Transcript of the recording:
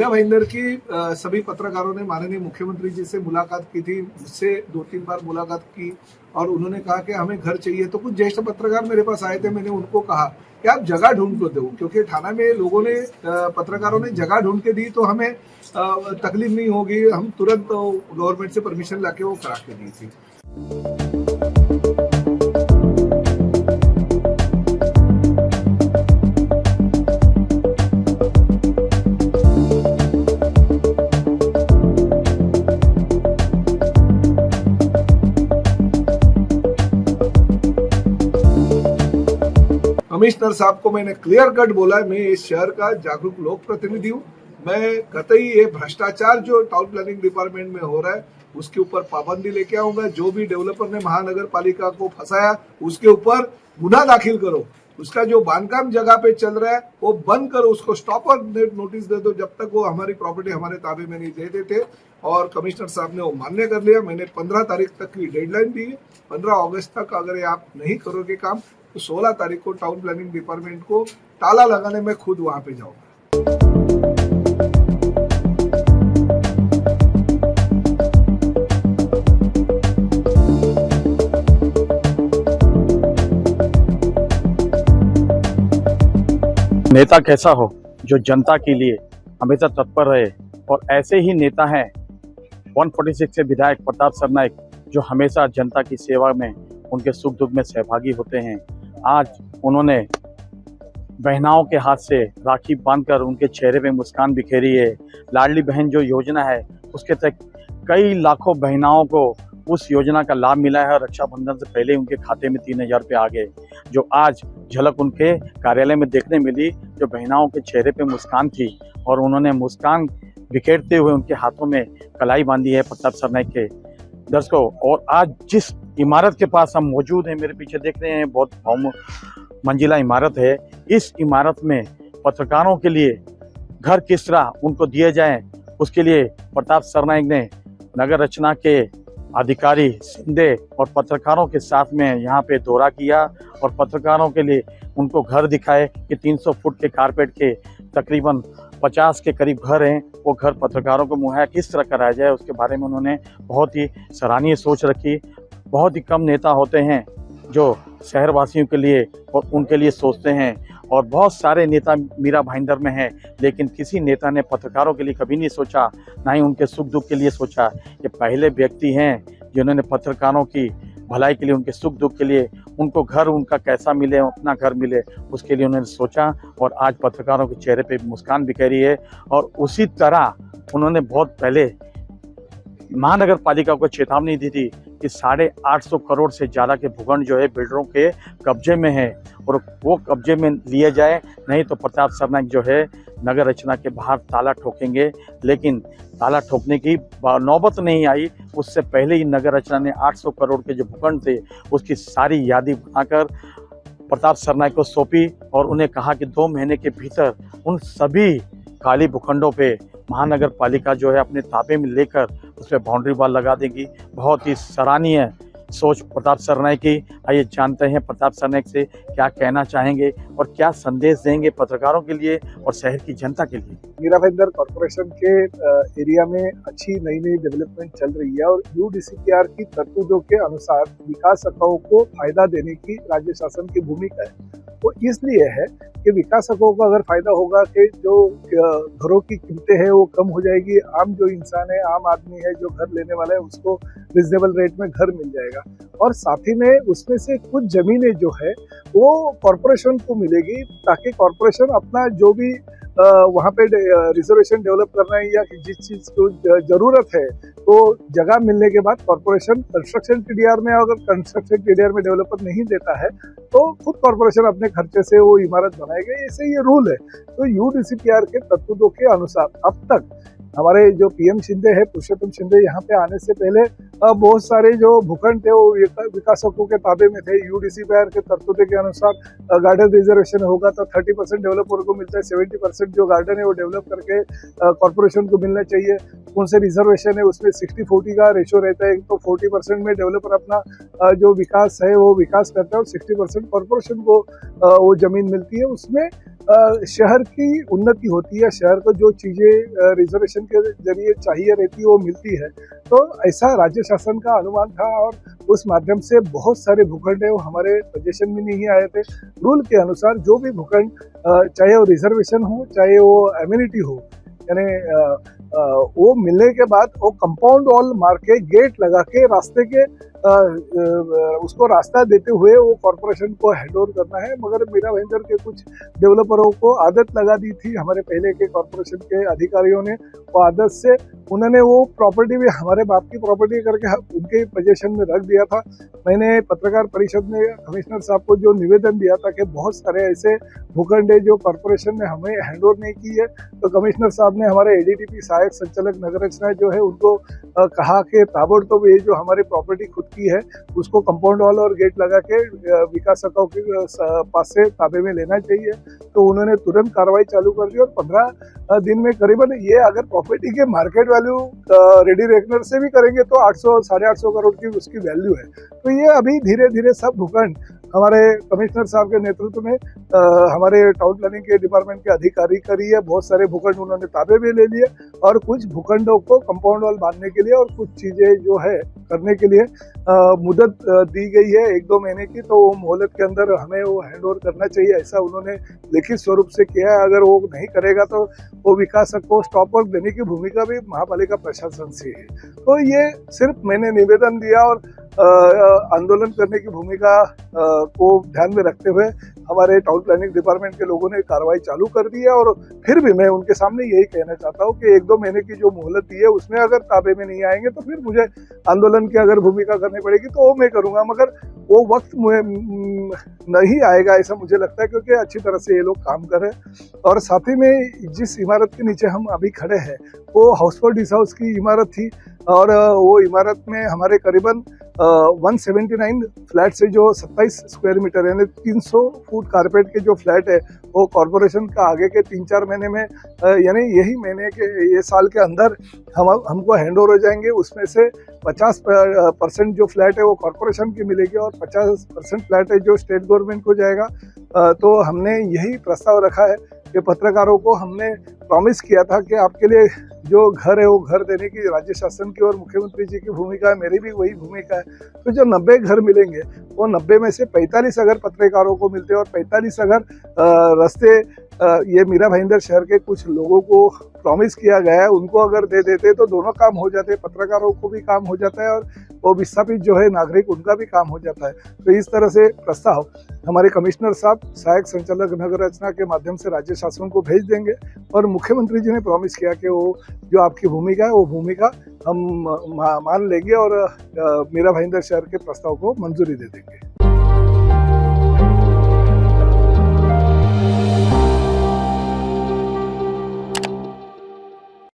मीरा भाईंदर की सभी पत्रकारों ने माननीय मुख्यमंत्री जी से मुलाकात की थी, मुझसे 2-3 बार मुलाकात की और उन्होंने कहा कि हमें घर चाहिए। तो कुछ ज्येष्ठ पत्रकार मेरे पास आए थे, मैंने उनको कहा कि आप जगह ढूंढ को दो, क्योंकि थाना में लोगों ने पत्रकारों ने जगह ढूंढ के दी तो हमें तकलीफ नहीं होगी, हम तुरंत गवर्नमेंट से परमिशन लाके वो करा के दी थी। कमिश्नर साहब को मैंने क्लियर कट बोला, मैं इस शहर का जागरूक लोक प्रतिनिधि हूँ। मैं कतई ये भ्रष्टाचार जो टाउन प्लानिंग डिपार्टमेंट में हो रहा है उसके ऊपर पाबंदी लेके आऊंगा। जो भी डेवलपर ने महानगर पालिका को फंसाया उसके ऊपर गुना दाखिल करो। उसका जो बांधकाम जगह पे चल रहा है वो बंद करो, उसको स्टॉप और नोटिस दे दो जब तक वो हमारी प्रॉपर्टी हमारे ताबे में नहीं दे देते। और कमिश्नर साहब ने वो मान्य कर लिया। मैंने 15 तारीख तक की डेडलाइन दी है। 15 अगस्त तक अगर ये आप नहीं करोगे काम तो 16 तारीख को टाउन प्लानिंग डिपार्टमेंट को ताला लगाने में खुद वहां पे जाऊंगा। नेता कैसा हो जो जनता के लिए हमेशा तत्पर रहे, और ऐसे ही नेता हैं 146 से विधायक प्रताप सरनाईक जो हमेशा जनता की सेवा में उनके सुख दुख में सहभागी होते हैं। आज उन्होंने बहनाओं के हाथ से राखी बांधकर उनके चेहरे पे मुस्कान बिखेरी है। लाडली बहन जो योजना है उसके तहत कई लाखों बहनाओं को उस योजना का लाभ मिला है और रक्षाबंधन से पहले उनके खाते में 3000 रुपये आ गए, जो आज झलक उनके कार्यालय में देखने मिली। जो बहनाओं के चेहरे पे मुस्कान थी और उन्होंने मुस्कान बिखेरते हुए उनके हाथों में कलाई बांधी है प्रताप सरनाईक के। दर्शकों, और आज जिस इमारत के पास हम मौजूद हैं, मेरे पीछे देख रहे हैं, बहुत मंजिला इमारत है। इस इमारत में पत्रकारों के लिए घर किस तरह उनको दिए जाएं, उसके लिए प्रताप सरनाईक ने नगर रचना के अधिकारी शिंदे और पत्रकारों के साथ में यहाँ पे दौरा किया और पत्रकारों के लिए उनको घर दिखाए कि 300 फुट के कारपेट के तकरीबन 50 के करीब घर हैं, वो घर पत्रकारों को मुहैया किस तरह कराया जाए उसके बारे में उन्होंने बहुत ही सराहनीय सोच रखी। बहुत ही कम नेता होते हैं जो शहरवासियों के लिए और उनके लिए सोचते हैं, और बहुत सारे नेता मीरा भाईंदर में हैं, लेकिन किसी नेता ने पत्रकारों के लिए कभी नहीं सोचा, ना ही उनके सुख दुख के लिए सोचा। ये पहले व्यक्ति हैं जिन्होंने पत्रकारों की भलाई के लिए, उनके सुख दुख के लिए, उनको घर उनका कैसा मिले, अपना घर मिले, उसके लिए उन्होंने सोचा और आज पत्रकारों के चेहरे पे मुस्कान बिखेरी है। और उसी तरह उन्होंने बहुत पहले महानगर पालिका को चेतावनी दी थी कि 850 करोड़ से ज़्यादा के भूखंड जो है बिल्डरों के कब्जे में है और वो कब्जे में लिए जाए, नहीं तो प्रताप सरनाईक जो है नगर रचना के बाहर ताला ठोकेंगे। लेकिन ताला ठोकने की नौबत नहीं आई, उससे पहले ही नगर रचना ने 800 करोड़ के जो भूखंड थे उसकी सारी यादी बनाकर प्रताप सरनाईक को सौंपी और उन्हें कहा कि 2 महीने के भीतर उन सभी खाली भूखंडों पे महानगर पालिका जो है अपने ताबे में लेकर उस पर बाउंड्री वॉल लगा देगी। बहुत ही सराहनीय सोच प्रताप सरनाईक की। आइए जानते हैं प्रताप सरनाईक से क्या कहना चाहेंगे और क्या संदेश देंगे पत्रकारों के लिए और शहर की जनता के लिए। मीरा भाईंदर कॉर्पोरेशन के एरिया में अच्छी नई नई डेवलपमेंट चल रही है और यूडीसीपीआर की तरतूदों के अनुसार विकासकों को फायदा देने की राज्य शासन की भूमिका है। वो इसलिए है कि विकासकों को अगर फायदा होगा कि जो घरों की कीमतें हैं वो कम हो जाएगी, आम जो इंसान है, आम आदमी है जो घर लेने वाला है उसको रिजनेबल रेट में घर मिल जाएगा और साथ ही में उसमें से कुछ जमीनें जो है वो कॉर्पोरेशन को मिलेगी, ताकि कॉर्पोरेशन अपना जो भी वहाँ पे रिजर्वेशन डेवलप करना है या जिस चीज़ को जरूरत है तो जगह मिलने के बाद कॉर्पोरेशन कंस्ट्रक्शन टीडीआर में, अगर कंस्ट्रक्शन टीडीआर में डेवलपर नहीं देता है तो खुद कॉर्पोरेशन अपने खर्चे से वो इमारत बनाएगा। ऐसे ये रूल है। तो यूडीसीपीआर के तरतूदों के अनुसार अब तक हमारे जो पीएम शिंदे है, पुरुषोत्तम शिंदे, यहाँ पे आने से पहले बहुत सारे जो भूखंड थे वो विकासकों के ताबे में थे। यूडीसीपीआर के तरतूदे के अनुसार गार्डन रिजर्वेशन होगा तो 30% डेवलपर को मिलता है, 70% जो गार्डन है वो डेवलप करके कॉर्पोरेशन को मिलना चाहिए। कौन से रिजर्वेशन है उसमें 60-40 का रेशो रहता है, तो 40% में डेवलपर अपना जो विकास है वो विकास करता है और 60% कॉर्पोरेशन को वो जमीन मिलती है। उसमें शहर की उन्नति होती है, शहर को जो चीज़ें रिजर्वेशन के जरिए चाहिए रहती है वो मिलती है। तो ऐसा राज्य शासन का अनुमान था और उस माध्यम से बहुत सारे भूखंड है वो हमारे पोजीशन में नहीं आए थे। रूल के अनुसार जो भी भूखंड चाहे वो रिजर्वेशन हो चाहे वो एम्यूनिटी हो, यानी वो मिलने के बाद वो कंपाउंड वॉल मार के गेट लगा के रास्ते के उसको रास्ता देते हुए वो कॉरपोरेशन को हैंड ओवर करना है। मगर मीरा भाईंदर के कुछ डेवलपरों को आदत लगा दी थी, हमारे पहले के कॉरपोरेशन के अधिकारियों ने वो आदत से उन्होंने वो प्रॉपर्टी भी हमारे बाप की प्रॉपर्टी करके उनके पोजीशन में रख दिया था। मैंने पत्रकार परिषद में कमिश्नर साहब को जो निवेदन दिया था कि बहुत सारे ऐसे भूखंड है जो कॉरपोरेशन ने हमें हैंड ओवर नहीं की है, तो कमिश्नर साहब ने हमारे एडीटीपी सहायक संचालक नगर रचना जो है उनको कहा कि ताबड़तोब ये जो हमारी प्रॉपर्टी खुद की है उसको कंपाउंड वॉल और गेट लगा के विकास सकाओं के पास से ताबे में लेना चाहिए। तो उन्होंने तुरंत कार्रवाई चालू कर दी और 15 दिन में करीबन ये अगर प्रॉपर्टी के मार्केट वैल्यू रेडी रेकनर से भी करेंगे तो 800 850 करोड़ की उसकी वैल्यू है। तो ये अभी धीरे धीरे सब भूखंड हमारे कमिश्नर साहब के नेतृत्व में हमारे टाउन प्लानिंग के डिपार्टमेंट के अधिकारी करी है। बहुत सारे भूखंड उन्होंने ताबे में ले लिए और कुछ भूखंडों को कंपाउंड वॉल बांधने के लिए और कुछ चीजें जो है करने के लिए मुदत दी गई है 1-2 महीने की। तो वो मोहलत के अंदर हमें वो हैंड ओवर करना चाहिए, ऐसा उन्होंने लिखित स्वरूप से किया है। अगर वो नहीं करेगा तो वो विकास को स्टॉप वर्क देने की भूमिका भी महापालिका प्रशासन से है। तो ये सिर्फ मैंने निवेदन दिया और आंदोलन करने की भूमिका को ध्यान में रखते हुए हमारे टाउन प्लानिंग डिपार्टमेंट के लोगों ने कार्रवाई चालू कर दी है। और फिर भी मैं उनके सामने यही कहना चाहता हूँ कि 1-2 महीने की जो मोहलत दी है उसमें अगर ताबे में नहीं आएंगे तो फिर मुझे आंदोलन की अगर भूमिका करनी पड़ेगी तो वो मैं करूँगा, मगर वो वक्त नहीं आएगा ऐसा मुझे लगता है, क्योंकि अच्छी तरह से ये लोग काम कर रहे हैं। और साथ ही में जिस इमारत के नीचे हम अभी खड़े हैं वो हाउसफोर्ड डिस हाउस की इमारत थी और वो इमारत में हमारे करीबन 179 फ्लैट से जो 27 स्क्वायर मीटर यानी 300 फुट कारपेट के जो फ्लैट है वो कॉरपोरेशन का आगे के 3-4 महीने में यानी यही महीने के ये साल के अंदर हमको हैंड ओवर हो जाएंगे। उसमें से 50% जो फ्लैट है वो कॉरपोरेशन की मिलेगी और 50% फ्लैट है जो स्टेट गवर्नमेंट को जाएगा। तो हमने यही प्रस्ताव रखा है कि पत्रकारों को हमने प्रॉमिस किया था कि आपके लिए जो घर है वो घर देने की राज्य शासन की और मुख्यमंत्री जी की भूमिका है, मेरी भी वही भूमिका है। तो जो 90 घर मिलेंगे वो 90 में से 45 अगर पत्रकारों को मिलते और 45 अगर रास्ते ये मीरा भाईंदर शहर के कुछ लोगों को प्रॉमिस किया गया है उनको अगर दे देते तो दोनों काम हो जाते, पत्रकारों को भी काम हो जाता है और वो विस्थापित जो है नागरिक उनका भी काम हो जाता है। तो इस तरह से प्रस्ताव हमारे कमिश्नर साहब सहायक संचालक नगर रचना के माध्यम से राज्य शासन को भेज देंगे और मुख्यमंत्री जी ने प्रॉमिस किया कि वो जो आपकी भूमिका है वो भूमिका हम मान लेंगे और मीरा भाईंदर शहर के प्रस्ताव को मंजूरी दे देंगे।